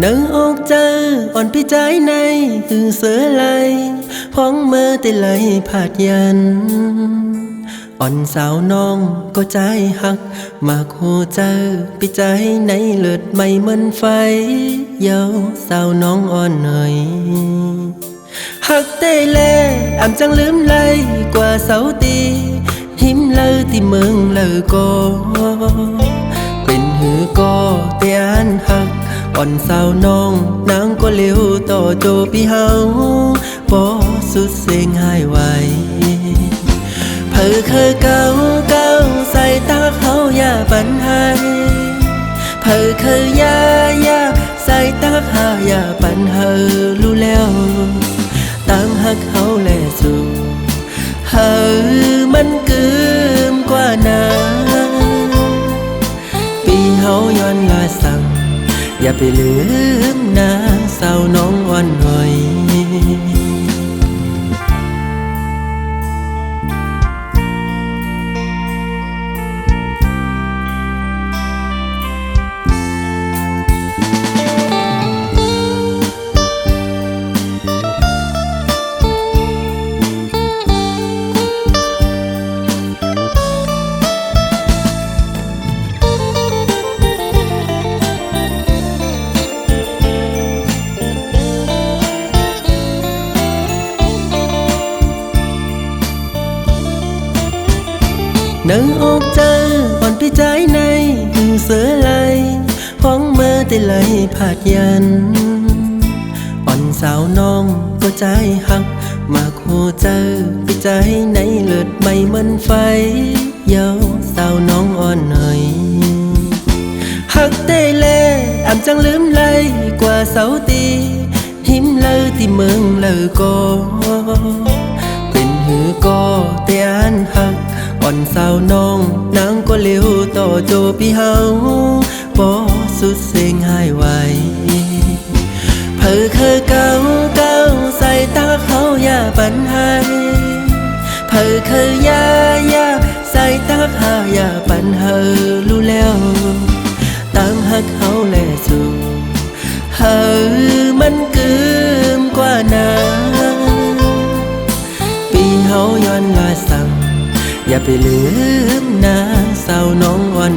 nỡ ốc chơ on pi trái này từ xưa lại hoang mơ tê lại phạtยัน on sao non có trái hắc mà khô chơ pi trái này lượt mây mân phai dấu sao non on ơi hắc tê lê ảm chẳng lướm lay qua sáu ti hiếm lơ tìm mừng lơ côเป็นหือก็เตียนหักอ่อนสาวน้องนางก็เลี้ยวต่อโจพี่เฮาบ่สุดเสียงหายไหวเผอเคยเก้าใส่ตาเขาอย่าปันให้เผอเคยยาใส่ตาเขาอย่าปันเฮอรู้แล้วตั้งหักเขาแลสู่เฮอมันกึมกว่านาเฮาย้อนลาสั่งอย่าไปลืมนางสาวน้องอ่อนหน่อยnỡ ốc chơ on pi trái này từ xưa lại hoang mơ tê lại phạtยัน on sao non có trái hắc mà khô chơ pi trái này lượt mây mân phai dấu sao non on ơi hắc tê lê ảm chẳng lướm lay qua sáu ti hiếm lơ tìm mừng lơ côเป็นหือก็เตียนหักอ่อนสาวน้องนางก็เลี้ยวต่อโจพี่เฮาบ่สุดเสียงหายไหวเผอเคยเก้าใส่ตาเขาอย่าปันให้เผอเคยยาใส่ตาเขาอย่าปันเฮอรู้แล้วตั้งหักเขาแลสู่เฮอมันกึมกว่านาปีเฮาย้อนลาสั่งอย่าไปลืมนางสาวน้องอ่อน